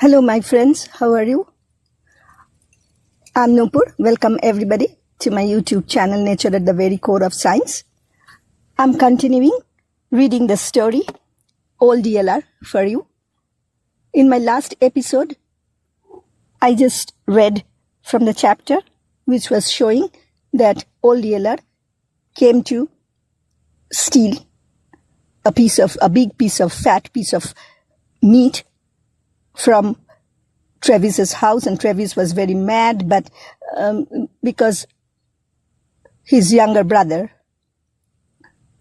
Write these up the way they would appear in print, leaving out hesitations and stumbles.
Hello, my friends. How are you? I'm Nupur. Welcome everybody to my YouTube channel, Nature at the Very Core of Science. I'm continuing reading the story, Old Yeller, for you. In my last episode, I just read from the chapter which was showing that Old Yeller came to steal a big piece of fat piece of meat from Travis's house, and Travis was very mad, but because his younger brother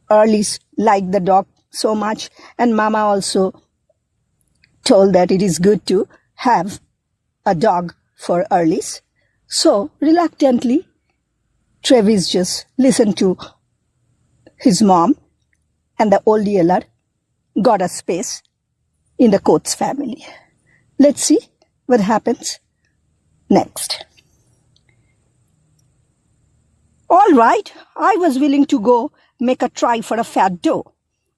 Earlys liked the dog so much, and Mama also told that it is good to have a dog for Earlys. So reluctantly, Travis just listened to his mom, and the Old Yeller got a space in the Coates family. Let's see what happens next. All right, I was willing to go make a try for a fat doe.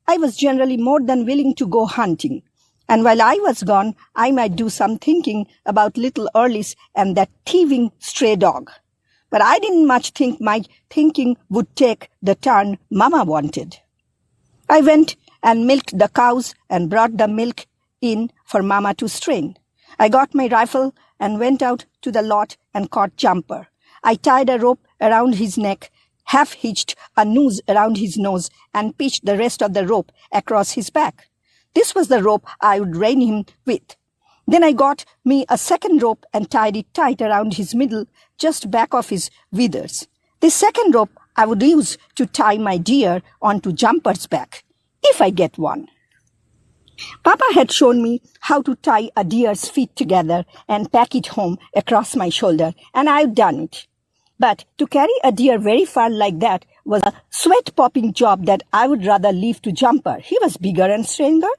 I was generally more than willing to go hunting. And while I was gone, I might do some thinking about little Earlys and that thieving stray dog. But I didn't much think my thinking would take the turn Mama wanted. I went and milked the cows and brought the milk in for Mama to strain. I got my rifle and went out to the lot and caught Jumper. I tied a rope around his neck, half-hitched a noose around his nose, and pitched the rest of the rope across his back. This was the rope I would rein him with. Then I got me a second rope and tied it tight around his middle, just back of his withers. This second rope I would use to tie my deer onto Jumper's back, if I get one. Papa had shown me how to tie a deer's feet together and pack it home across my shoulder, and I've done it. But to carry a deer very far like that was a sweat-popping job that I would rather leave to Jumper. He was bigger and stronger.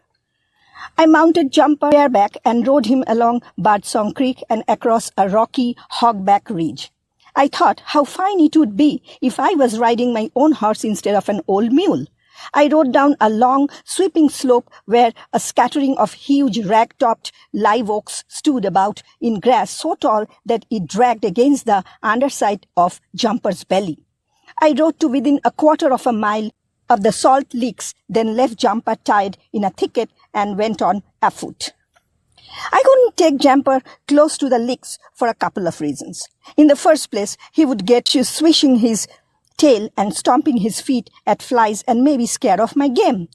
I mounted Jumper bareback and rode him along Birdsong Creek and across a rocky hogback ridge. I thought how fine it would be if I was riding my own horse instead of an old mule. I rode down a long, sweeping slope where a scattering of huge, rag-topped live oaks stood about in grass so tall that it dragged against the underside of Jumper's belly. I rode to within a quarter of a mile of the salt licks, then left Jumper tied in a thicket and went on afoot. I couldn't take Jumper close to the licks for a couple of reasons. In the first place, he would get you swishing his tail and stomping his feet at flies and maybe scared of my game.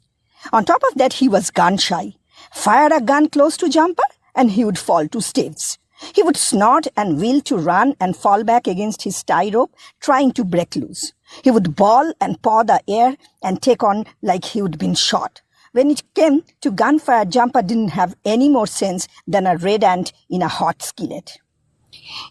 On top of that, he was gun-shy. Fire a gun close to Jumper and he would fall to staves. He would snort and will to run and fall back against his tie rope, trying to break loose. He would bawl and paw the air and take on like he would been shot. When it came to gunfire, Jumper didn't have any more sense than a red ant in a hot skillet.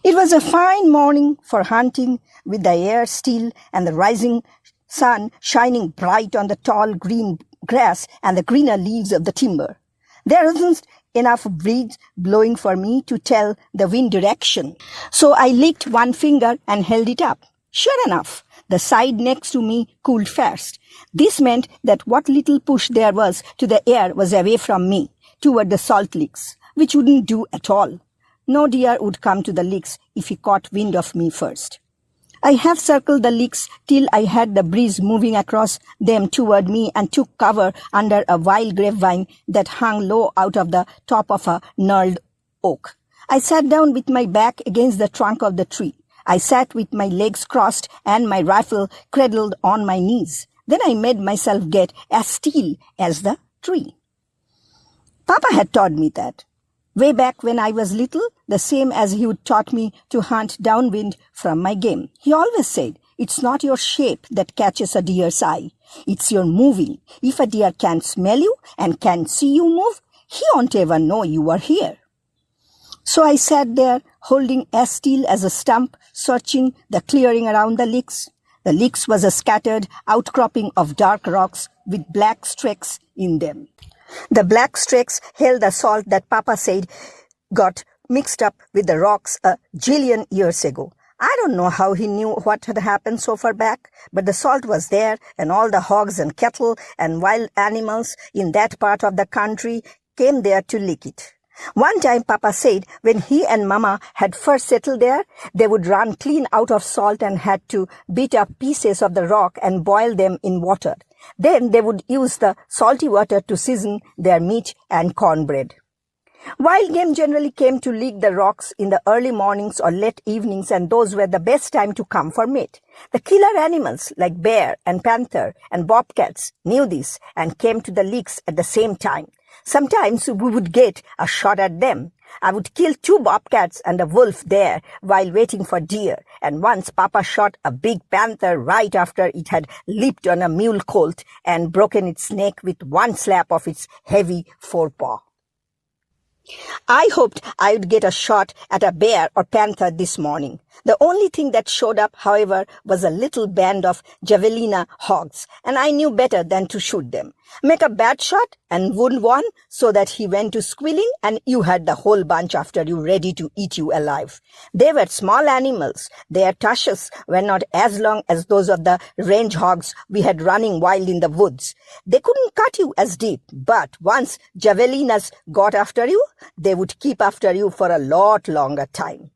It was a fine morning for hunting, with the air still and the rising sun shining bright on the tall green grass and the greener leaves of the timber. There wasn't enough breeze blowing for me to tell the wind direction, so I licked one finger and held it up. Sure enough, the side next to me cooled fast. This meant that what little push there was to the air was away from me, toward the salt licks, which wouldn't do at all. No deer would come to the licks if he caught wind of me first. I half circled the licks till I had the breeze moving across them toward me and took cover under a wild grapevine that hung low out of the top of a gnarled oak. I sat down with my back against the trunk of the tree. I sat with my legs crossed and my rifle cradled on my knees. Then I made myself get as still as the tree. Papa had taught me that. Way back when I was little, the same as he would taught me to hunt downwind from my game. He always said, it's not your shape that catches a deer's eye. It's your moving. If a deer can't smell you and can't see you move, he won't ever know you are here. So I sat there, holding as still as a stump, searching the clearing around the licks. The licks was a scattered outcropping of dark rocks with black streaks in them. The black streaks held the salt that Papa said got mixed up with the rocks a jillion years ago. I don't know how he knew what had happened so far back, but the salt was there, and all the hogs and cattle and wild animals in that part of the country came there to lick it. One time Papa said when he and Mama had first settled there, they would run clean out of salt and had to beat up pieces of the rock and boil them in water. Then they would use the salty water to season their meat and cornbread. Wild game generally came to lick the rocks in the early mornings or late evenings, and those were the best time to come for meat. The killer animals like bear and panther and bobcats knew this and came to the licks at the same time. Sometimes we would get a shot at them. I would kill 2 bobcats and a wolf there while waiting for deer, and once Papa shot a big panther right after it had leaped on a mule colt and broken its neck with one slap of its heavy forepaw. I hoped I would get a shot at a bear or panther this morning. The only thing that showed up, however, was a little band of javelina hogs, and I knew better than to shoot them. Make a bad shot and wound one so that he went to squealing and you had the whole bunch after you ready to eat you alive. They were small animals. Their tushes were not as long as those of the range hogs we had running wild in the woods. They couldn't cut you as deep, but once javelinas got after you, they would keep after you for a lot longer time.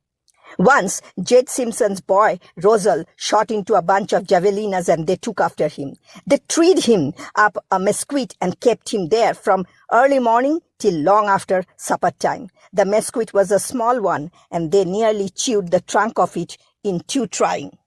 Once, Jed Simpson's boy, Rosal, shot into a bunch of javelinas and they took after him. They treed him up a mesquite and kept him there from early morning till long after supper time. The mesquite was a small one and they nearly chewed the trunk of it in 2 trying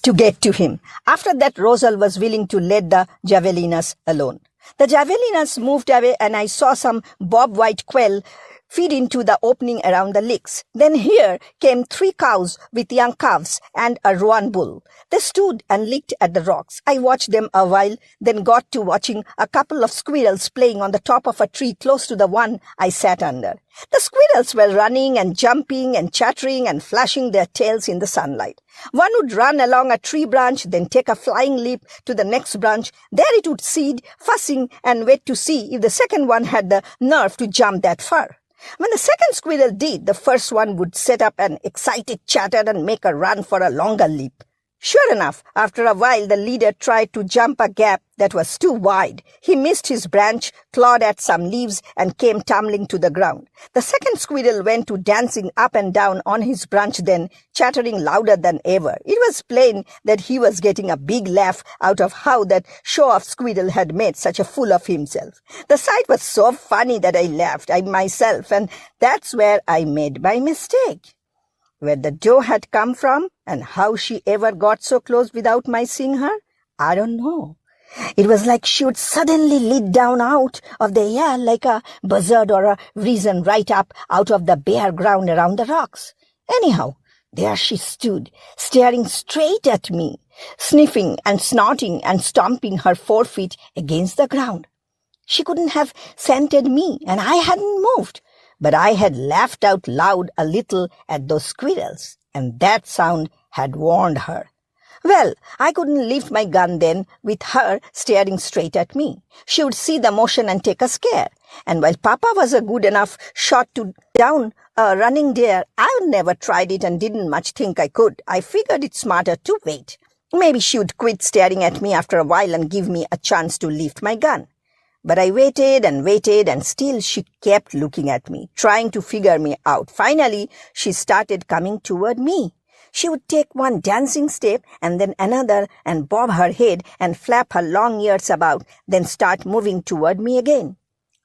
to get to him. After that, Rosal was willing to let the javelinas alone. The javelinas moved away and I saw some bob-white quail feed into the opening around the licks. Then here came 3 cows with young calves and a roan bull. They stood and licked at the rocks. I watched them a while, then got to watching a couple of squirrels playing on the top of a tree close to the one I sat under. The squirrels were running and jumping and chattering and flashing their tails in the sunlight. One would run along a tree branch, then take a flying leap to the next branch. There it would seed, fussing, and wait to see if the second one had the nerve to jump that far. When the second squirrel did, the first one would set up an excited chatter and make a run for a longer leap. Sure enough, after a while the leader tried to jump a gap that was too wide. He missed his branch, clawed at some leaves, and came tumbling to the ground. The second squirrel went to dancing up and down on his branch then, chattering louder than ever. It was plain that he was getting a big laugh out of how that show-off squirrel had made such a fool of himself. The sight was so funny that I laughed, I myself, and that's where I made my mistake. Where the doe had come from and how she ever got so close without my seeing her, I don't know. It was like she would suddenly leap down out of the air like a buzzard or a reason right up out of the bare ground around the rocks. Anyhow, there she stood, staring straight at me, sniffing and snorting and stomping her 4 feet against the ground. She couldn't have scented me, and I hadn't moved. But I had laughed out loud a little at those squirrels, and that sound had warned her. Well, I couldn't lift my gun then with her staring straight at me. She would see the motion and take a scare. And while Papa was a good enough shot to down a running deer, I never tried it and didn't much think I could. I figured it smarter to wait. Maybe she would quit staring at me after a while and give me a chance to lift my gun. But I waited, and still she kept looking at me, trying to figure me out. Finally, she started coming toward me. She would take one dancing step and then another and bob her head and flap her long ears about, then start moving toward me again.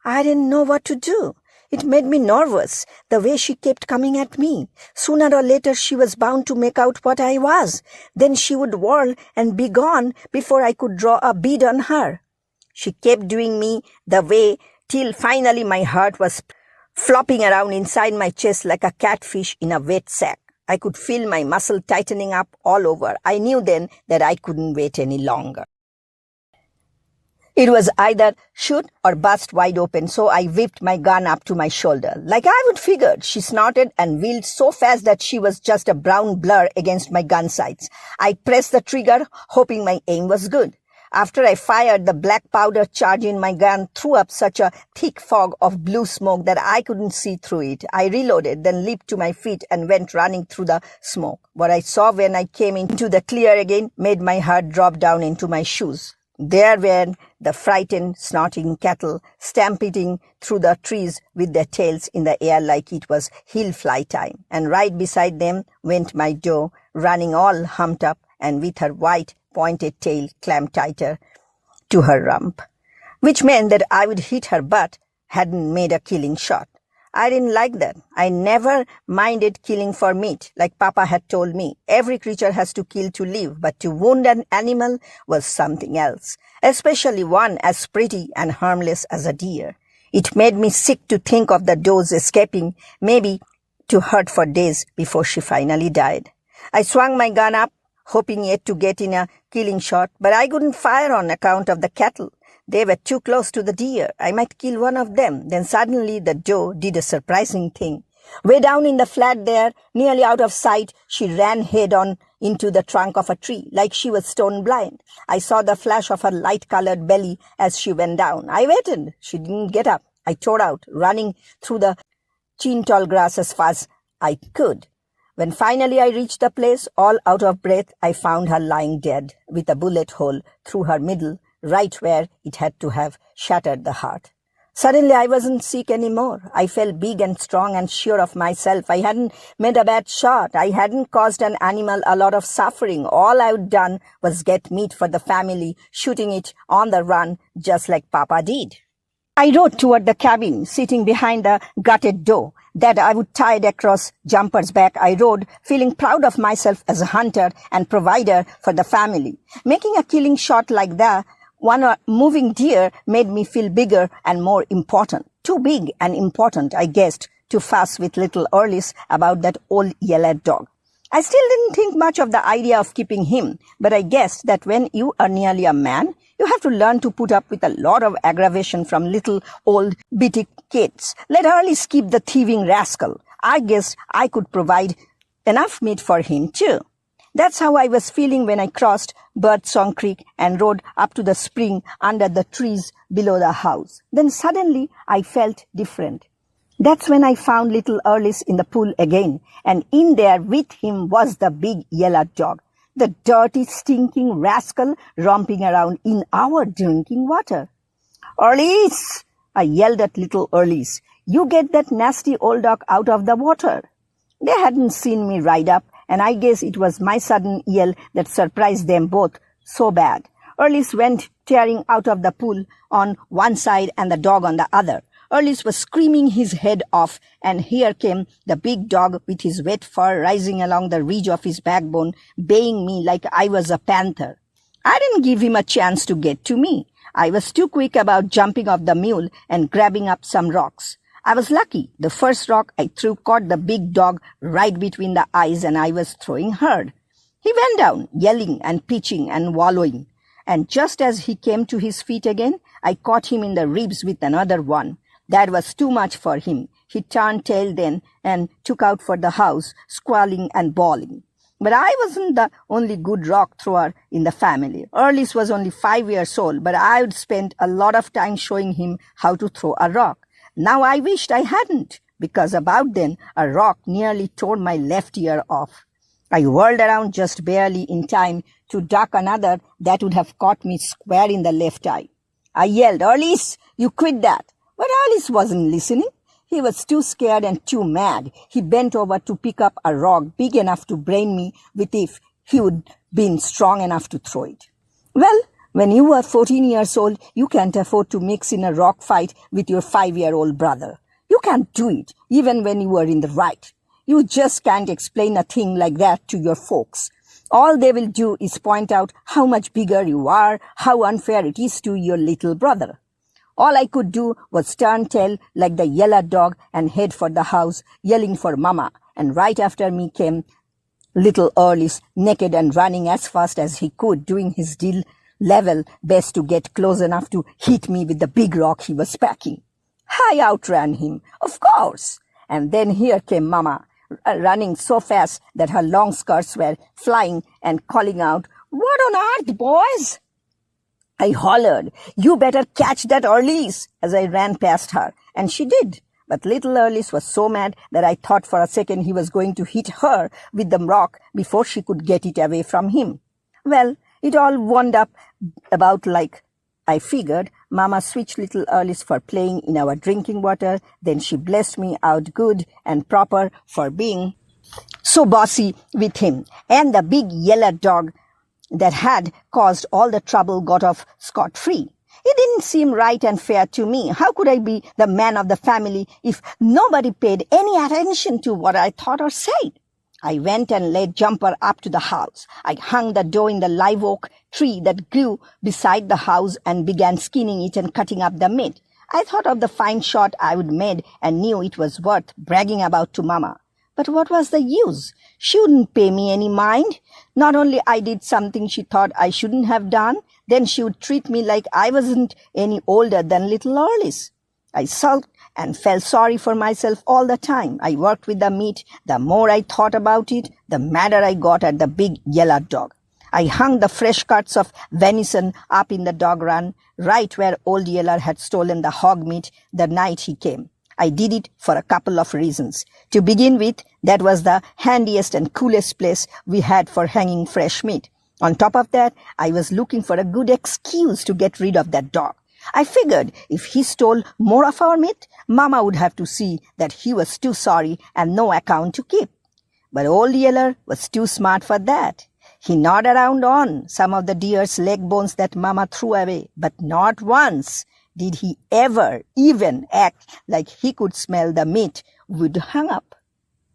I didn't know what to do. It made me nervous, the way she kept coming at me. Sooner or later she was bound to make out what I was. Then she would whirl and be gone before I could draw a bead on her. She kept doing me the way till finally my heart was flopping around inside my chest like a catfish in a wet sack. I could feel my muscle tightening up all over. I knew then that I couldn't wait any longer. It was either shoot or bust wide open, so I whipped my gun up to my shoulder. Like I would figured, she snorted and wheeled so fast that she was just a brown blur against my gun sights. I pressed the trigger, hoping my aim was good. After I fired, the black powder charge in my gun threw up such a thick fog of blue smoke that I couldn't see through it. I reloaded, then leaped to my feet and went running through the smoke. What I saw when I came into the clear again made my heart drop down into my shoes. There were the frightened, snorting cattle stampeding through the trees with their tails in the air like it was hill fly time, and right beside them went my doe, running all humped up and with her white pointed tail clamped tighter to her rump, which meant that I would hit her butt hadn't made a killing shot. I didn't like that. I never minded killing for meat, like Papa had told me. Every creature has to kill to live, but to wound an animal was something else, especially one as pretty and harmless as a deer. It made me sick to think of the does escaping, maybe to hurt for days before she finally died. I swung my gun up, hoping yet to get in a killing shot, but I couldn't fire on account of the cattle. They were too close to the deer. I might kill one of them. Then suddenly the doe did a surprising thing. Way down in the flat there, nearly out of sight, she ran head on into the trunk of a tree, like she was stone blind. I saw the flash of her light-colored belly as she went down. I waited. She didn't get up. I tore out, running through the chin-tall grass as fast as I could. When finally I reached the place, all out of breath, I found her lying dead, with a bullet hole through her middle, right where it had to have shattered the heart. Suddenly I wasn't sick anymore. I felt big and strong and sure of myself. I hadn't made a bad shot. I hadn't caused an animal a lot of suffering. All I'd done was get meat for the family, shooting it on the run just like Papa did. I rode toward the cabin, sitting behind the gutted doe that I would tie across Jumper's back. I rode, feeling proud of myself as a hunter and provider for the family. Making a killing shot like that, one moving deer, made me feel bigger and more important. Too big and important, I guessed, to fuss with little Earlis about that old yellow dog. I still didn't think much of the idea of keeping him, but I guessed that when you are nearly a man, you have to learn to put up with a lot of aggravation from little old bitty kids. Let Earlis keep the thieving rascal. I guessed I could provide enough meat for him too. That's how I was feeling when I crossed Birdsong Creek and rode up to the spring under the trees below the house. Then suddenly I felt different. That's when I found little Earlis in the pool again, and in there with him was the big yellow dog, the dirty, stinking rascal romping around in our drinking water. "Earlis!" I yelled at little Earlis. "You get that nasty old dog out of the water." They hadn't seen me ride up, and I guess it was my sudden yell that surprised them both so bad. Earlis went tearing out of the pool on one side and the dog on the other. Earlis was screaming his head off, and here came the big dog with his wet fur rising along the ridge of his backbone, baying me like I was a panther. I didn't give him a chance to get to me. I was too quick about jumping off the mule and grabbing up some rocks. I was lucky. The first rock I threw caught the big dog right between the eyes, and I was throwing hard. He went down, yelling and pitching and wallowing. And just as he came to his feet again, I caught him in the ribs with another one. That was too much for him. He turned tail then and took out for the house, squalling and bawling. But I wasn't the only good rock thrower in the family. Earlis was only 5 years old, but I would spent a lot of time showing him how to throw a rock. Now I wished I hadn't, because about then a rock nearly tore my left ear off. I whirled around just barely in time to duck another that would have caught me square in the left eye. I yelled, "Earlis, you quit that!" But Earlis wasn't listening. He was too scared and too mad. He bent over to pick up a rock big enough to brain me with if he would been strong enough to throw it. Well, when you are 14 years old, you can't afford to mix in a rock fight with your 5-year-old brother. You can't do it, even when you are in the right. You just can't explain a thing like that to your folks. All they will do is point out how much bigger you are, how unfair it is to your little brother. All I could do was turn tail like the yellow dog and head for the house, yelling for Mama. And right after me came little Earlis, naked and running as fast as he could, doing his level best to get close enough to hit me with the big rock he was packing. I outran him, of course. And then here came Mama, running so fast that her long skirts were flying and calling out, "What on earth, boys?" I hollered, "You better catch that Earlis," as I ran past her, and she did. But little Earlis was so mad that I thought for a second he was going to hit her with the rock before she could get it away from him. Well, It all wound up about like I figured. Mama switched little Earlies for playing in our drinking water. Then she blessed me out good and proper for being so bossy with him. And the big yellow dog that had caused all the trouble got off scot-free. It didn't seem right and fair to me. How could I be the man of the family if nobody paid any attention to what I thought or said? I went and led Jumper up to the house. I hung the dough in the live oak tree that grew beside the house and began skinning it and cutting up the meat. I thought of the fine shot I would made and knew it was worth bragging about to Mama. But what was the use? She wouldn't pay me any mind. Not only I did something she thought I shouldn't have done, then she would treat me like I wasn't any older than little Earlies. I sulked and felt sorry for myself all the time. I worked with the meat. The more I thought about it, the madder I got at the big yellow dog. I hung the fresh cuts of venison up in the dog run, right where Old Yeller had stolen the hog meat the night he came. I did it for a couple of reasons. To begin with, that was the handiest and coolest place we had for hanging fresh meat. On top of that, I was looking for a good excuse to get rid of that dog. I figured if he stole more of our meat, Mama would have to see that he was too sorry and no account to keep. But Old Yeller was too smart for that. He gnawed around on some of the deer's leg bones that Mama threw away, but not once did he ever even act like he could smell the meat we'd hung up.